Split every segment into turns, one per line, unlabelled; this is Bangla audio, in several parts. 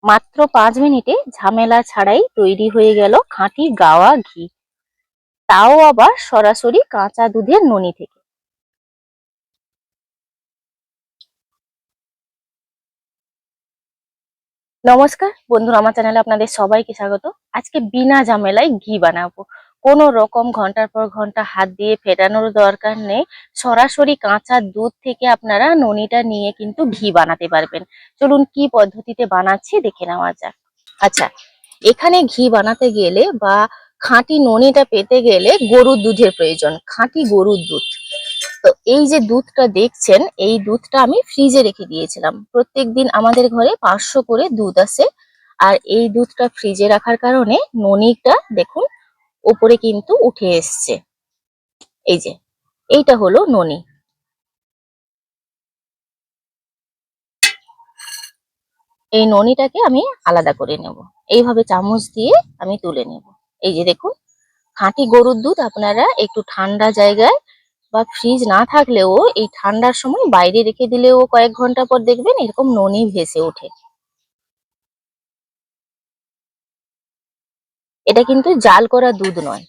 মাত্র 5 মিনিটে ঝামেলা ছাড়াই তৈরি হয়ে গেল খাঁটি গাওয়া ঘি, তাও আবার সরাসরি কাঁচা দুধের ননি থেকে। নমস্কার বন্ধুরা, আমার চ্যানেলে আপনাদের সবাইকে স্বাগত। আজকে বিনা ঝামেলায় ঘি বানাবো। কোনো রকম ঘন্টার পর ঘন্টা হাত দিয়ে ফেটানোর দরকার নেই। সরাসরি কাঁচা দুধ থেকে আপনারা ননিটা নিয়ে কিন্তু ঘি বানাতে পারবেন। চলুন কি পদ্ধতিতে বানাচ্ছি দেখে নেওয়া যাক। আচ্ছা, এখানে ঘি বানাতে গেলে বা খাঁটি ননিটা পেতে গেলে গরুর দুধের প্রয়োজন, খাঁটি গরুর দুধ। তো এই যে দুধটা দেখছেন, এই দুধটা আমি ফ্রিজে রেখে দিয়েছিলাম। প্রত্যেকদিন আমাদের ঘরে 500 করে দুধ আসে, আর এই দুধটা ফ্রিজে রাখার কারণে ননিটা দেখুন উপরে কিন্তু উঠে এসছে। এই যে এইটা হলো ননি। এই ননিটাকে আমি আলাদা করে নেব। এইভাবে চামচ দিয়ে আমি তুলে নেব। এই যে দেখুন, খাঁটি গরুর দুধ আপনারা একটু ঠান্ডা জায়গায় বা ফ্রিজ না থাকলেও এই ঠান্ডার সময় বাইরে রেখে দিলেও কয়েক ঘন্টা পর দেখবেন এরকম ননি ভেসে ওঠে। এটা কিন্তু জাল করা দুধ নয়।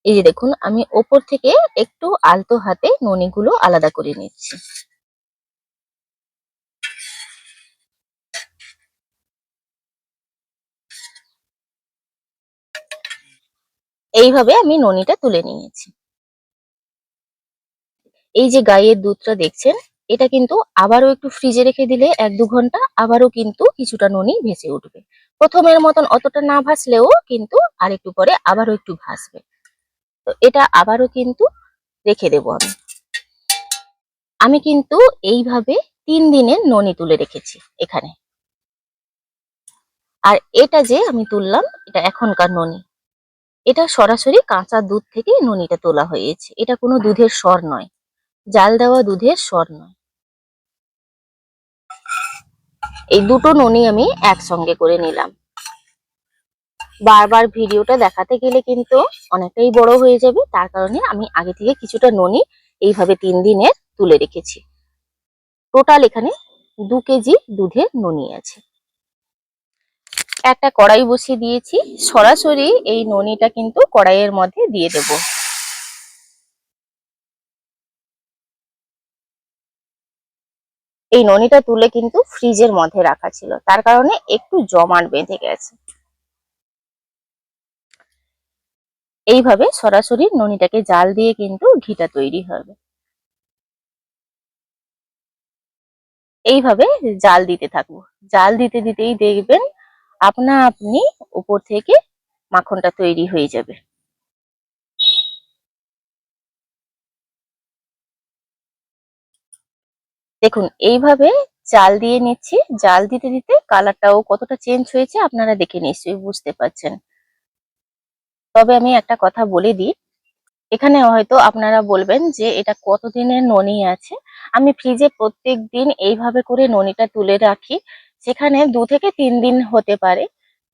এই যে দেখুন, আমি ওপর থেকে একটু আলতো হাতে ননিগুলো আলাদা করে নিচ্ছি। এইভাবে আমি ননিটা তুলে নিয়েছি। এই যে গাইয়ের দুধটা দেখছেন, এটা কিন্তু আবারও একটু ফ্রিজে রেখে দিলে 1-2 ঘন্টা আবারও কিন্তু কিছুটা ননি ভেসে উঠবে। প্রথমের মতন অতটা না ভাসলেও কিন্তু আরেকটু পরে আবারও একটু ভাসবে। তো এটা আবারও কিন্তু রেখে দেবো আমি। আমি কিন্তু এইভাবে 3 দিনের ননি তুলে রেখেছি এখানে। আর এটা যে আমি তুললাম, এটা এখনকার ননি। এটা সরাসরি কাঁচা দুধ থেকে ননিটা তোলা হয়েছে। এটা কোনো দুধের সর নয়, জাল দেওয়া দুধের সর নয়। এই দুটো ননি আমি একসঙ্গে করে নিলাম। বারবার ভিডিওটা দেখাতে গেলে কিন্তু অনেকটাই বড় হয়ে যাবে, তার কারণে আমি আগে থেকে কিছুটা ননি এইভাবে 3 দিনের তুলে রেখেছি। টোটাল এখানে 2 কেজি দুধের ননি আছে। একটা কড়াই বসিয়ে দিয়েছি, সরাসরি এই ননিটা কিন্তু কড়াইয়ের মধ্যে দিয়ে দেব। এই ননিটা তুলে কিন্তু ফ্রিজের মধ্যে রাখা ছিল, তার কারণে একটু জমাট বেঁধে গেছে। এইভাবে সরাসরি ননিটাকে জাল দিয়ে কিন্তু ঘিটা তৈরি হবে। এইভাবে জাল দিতে থাকবো। জাল দিতে দিতেই দেখবেন আপনা আপনি উপর থেকে মাখনটা তৈরি হয়ে যাবে। দেখুন এইভাবে জাল দিয়ে নিচ্ছি। জাল দিতে দিতে কালারটাও কতটা চেঞ্জ হয়েছে আপনারা দেখে নিশ্চয়ই বুঝতে পারছেন। তবে আমি একটা কথা বলে দিই, এখানে হয়তো আপনারা বলবেন যে এটা কতদিনের ননি আছে। আমি ফ্রিজে প্রত্যেক দিন এইভাবে করে ননিটা তুলে রাখি। সেখানে 2 থেকে 3 দিন হতে পারে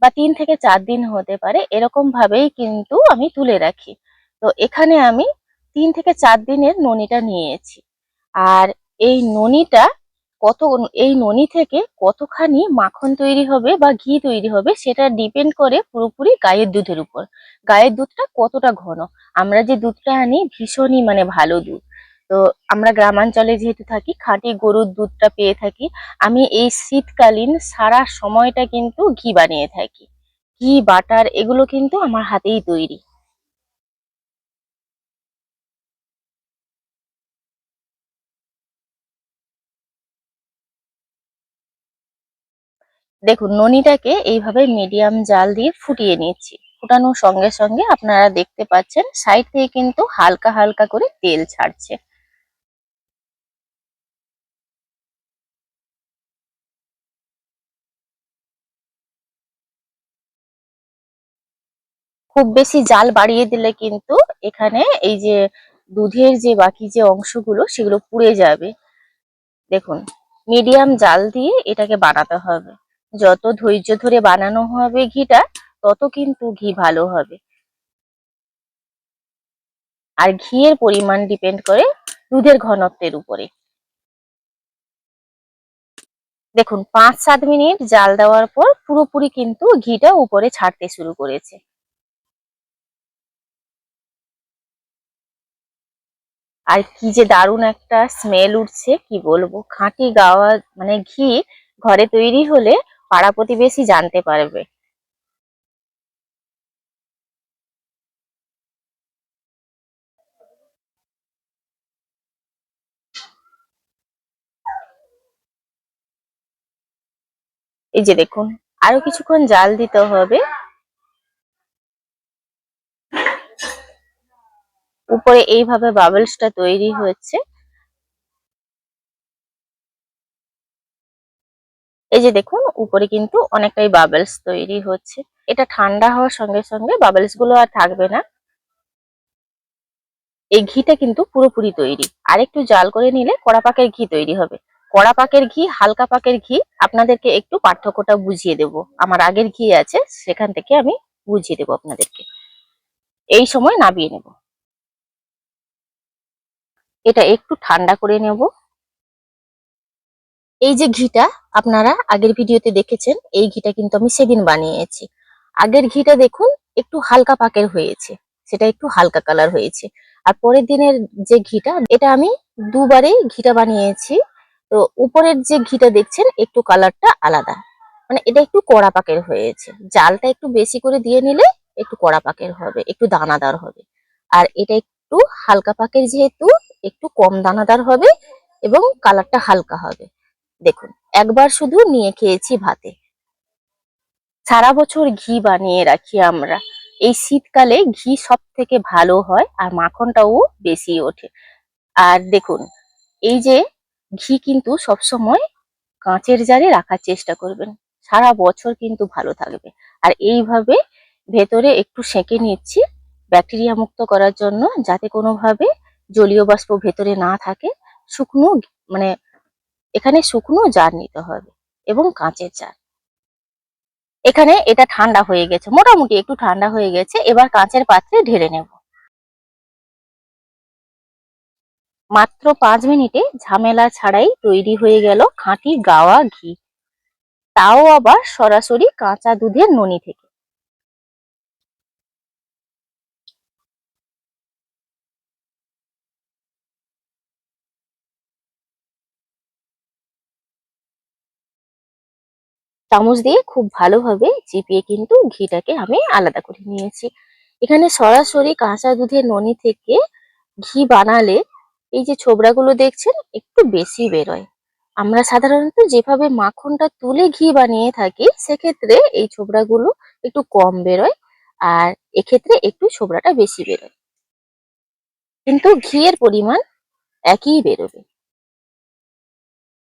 বা 3 থেকে 4 দিন হতে পারে, এরকম ভাবেই কিন্তু আমি তুলে রাখি। তো এখানে আমি 3 থেকে 4 দিনের ননিটা নিয়েছি। আর এই ননিটা কত, এই ননি থেকে কতখানি মাখন তৈরি হবে বা ঘি তৈরি হবে সেটা ডিপেন্ড করে পুরোপুরি গাইয়ের দুধের উপর। গাইয়ের দুধটা কতটা ঘন। আমরা যে দুধটা আনি ভীষণই মানে ভালো দুধ। তো আমরা গ্রামাঞ্চলে যেহেতু থাকি, খাঁটি গরুর দুধটা পেয়ে থাকি। আমি এই শীতকালীন সারা সময়টা কিন্তু ঘি বানিয়ে থাকি। ঘি, বাটার এগুলো কিন্তু আমার হাতেই তৈরি। দেখুন ননিটাকে এইভাবে মিডিয়াম জাল দিয়ে ফুটিয়ে নিচ্ছি। ফুটানোর সঙ্গে সঙ্গে আপনারা দেখতে পাচ্ছেন সাইড থেকে কিন্তু হালকা হালকা করে তেল ছাড়ছে। খুব বেশি জাল বাড়িয়ে দিলে কিন্তু এখানে এই যে দুধের যে বাকি যে অংশগুলো সেগুলো পুড়ে যাবে। দেখুন মিডিয়াম জাল দিয়ে এটাকে বানাতে হবে। যত ধৈর্য ধরে বানানো হবে ঘিটা, তত কিন্তু ঘি ভালো হবে। আর ঘিয়ের পরিমাণ ডিপেন্ড করে দুধের ঘনত্বের উপরে। দেখুন 5-7 মিনিট জাল দেওয়ার পর পুরোপুরি কিন্তু ঘিটা উপরে ছাড়তে শুরু করেছে। আর কি যে দারুণ একটা স্মেল উঠছে, কি বলবো। খাঁটি গাওয়া মানে ঘি ঘরে তৈরি হলে পাড়া প্রতিবেশী জানতে পারবে। এই যে দেখুন, আরো কিছুক্ষণ জাল দিতে হবে। উপরে এইভাবে বাবলসটা তৈরি হচ্ছে। এই যে দেখুন, উপরে কিন্তু অনেকটাই বাবলস তৈরি হচ্ছে। এটা ঠান্ডা হওয়ার সঙ্গে সঙ্গে বাবলস গুলো আর থাকবে না। এই ঘিটা কিন্তু পুরোপুরি তৈরি। আর একটু জাল করে নিলে কড়া পাকের ঘি তৈরি হবে। কড়া পাকের ঘি, হালকা পাকের ঘি, আপনাদেরকে একটু পার্থক্যটা বুঝিয়ে দেব। আমার আগের ঘি আছে, সেখান থেকে আমি বুঝিয়ে দেবো আপনাদেরকে। এই সময় নামিয়ে নেব। এটা একটু ঠান্ডা করে নেব। এই যে ঘিটা আপনারা আগের ভিডিওতে দেখেছেন, এই ঘিটা কিন্তু আমি সেদিন বানিয়েছি। আগের ঘিটা দেখুন একটু হালকা পাকের হয়েছে, সেটা একটু হালকা কালার হয়েছে। আর পরের দিনের যে ঘিটা, এটা আমি দুবারে ঘিটা বানিয়েছি। তো উপরের যে ঘিটা দেখছেন একটু কালারটা আলাদা, মানে এটা একটু কড়া পাকের হয়েছে। জালটা একটু বেশি করে দিয়ে নিলে একটু কড়া পাকের হবে, একটু দানাদার হবে। আর এটা একটু হালকা পাকের যেহেতু একটু কম দানাদার হবে এবং কালারটা হালকা হবে। দেখুন, একবার শুধু নিয়ে খেয়েছি ভাতে। সারা বছর ঘি বানিয়ে রাখি আমরা। এই শীতকালে ঘি সব থেকে ভালো হয় আর মাখনটাও বেশি ওঠে। আর দেখুন, এই যে ঘি কিন্তু সবসময় কাঁচের জারে রাখার চেষ্টা করবেন, সারা বছর কিন্তু ভালো থাকবে। আর এইভাবে ভেতরে একটু সেঁকে নিচ্ছি ব্যাকটেরিয়া মুক্ত করার জন্য, যাতে কোনোভাবে জলীয় বাষ্প ভেতরে না থাকে। শুকনো মানে এখানে শুকনো জার নিতে হবে এবং কাঁচের জার। এখানে এটা ঠান্ডা হয়ে গেছে, মোটামুটি একটু ঠান্ডা হয়ে গেছে। এবার কাঁচের পাত্রে ঢেলে নেব। মাত্র 5 মিনিটে ঝামেলা ছাড়াই তৈরি হয়ে গেল খাঁটি গাওয়া ঘি, তাও আবার সরাসরি কাঁচা দুধের ননি থেকে। চামচ দিয়ে খুব ভালোভাবে চিপিয়ে কিন্তু ঘিটাকে আমি আলাদা করে নিয়েছি। এখানে সরাসরি কাঁচা দুধের ননি থেকে ঘি বানালে এই যে ছোবড়াগুলো দেখছেন একটু বেশি বেরোয়। আমরা সাধারণত যেভাবে মাখনটা তুলে ঘি বানিয়ে থাকি, সেক্ষেত্রে এই ছোবড়াগুলো একটু কম বেরোয়। আর এক্ষেত্রে একটু ছোবড়াটা বেশি বেরোয়, কিন্তু ঘিয়ের পরিমাণ একই বেরোবে।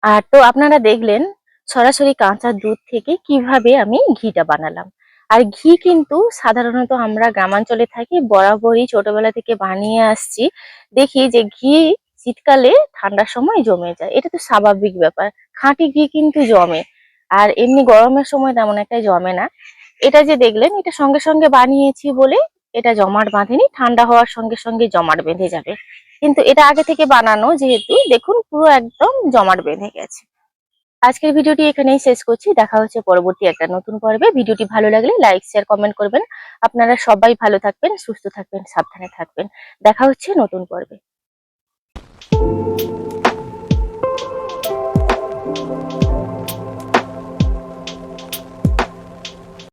আর তো আপনারা দেখলেন সরাসরি কাঁচা দুধ থেকে কিভাবে আমি ঘিটা বানালাম। আর ঘি কিন্তু সাধারণত আমরা গ্রামাঞ্চলে থাকি, বরাবরই ছোটবেলা থেকে বানিয়ে আসছি। দেখি যে ঘি শীতকালে ঠান্ডার সময় জমে যায়, এটা তো স্বাভাবিক ব্যাপার। খাঁটি ঘি কিন্তু জমে, আর এমনি গরমের সময় তেমন একটা জমে না। এটা যে দেখলেন, এটা সঙ্গে সঙ্গে বানিয়েছি বলে এটা জমাট বাঁধেনি, ঠান্ডা হওয়ার সঙ্গে সঙ্গে জমাট বেঁধে যাবে। কিন্তু এটা আগে থেকে বানানো যেহেতু, দেখুন পুরো একদম জমাট বেঁধে গেছে। আজকের ভিডিওটি এখানেই শেষ করছি। দেখা হচ্ছে পরবর্তী একটা নতুন পর্বে। ভিডিওটি ভালো লাগলে লাইক, শেয়ার, কমেন্ট করবেন। আপনারা সবাই ভালো থাকবেন, সুস্থ থাকবেন, সাবধানে থাকবেন। দেখা হচ্ছে নতুন পর্বে।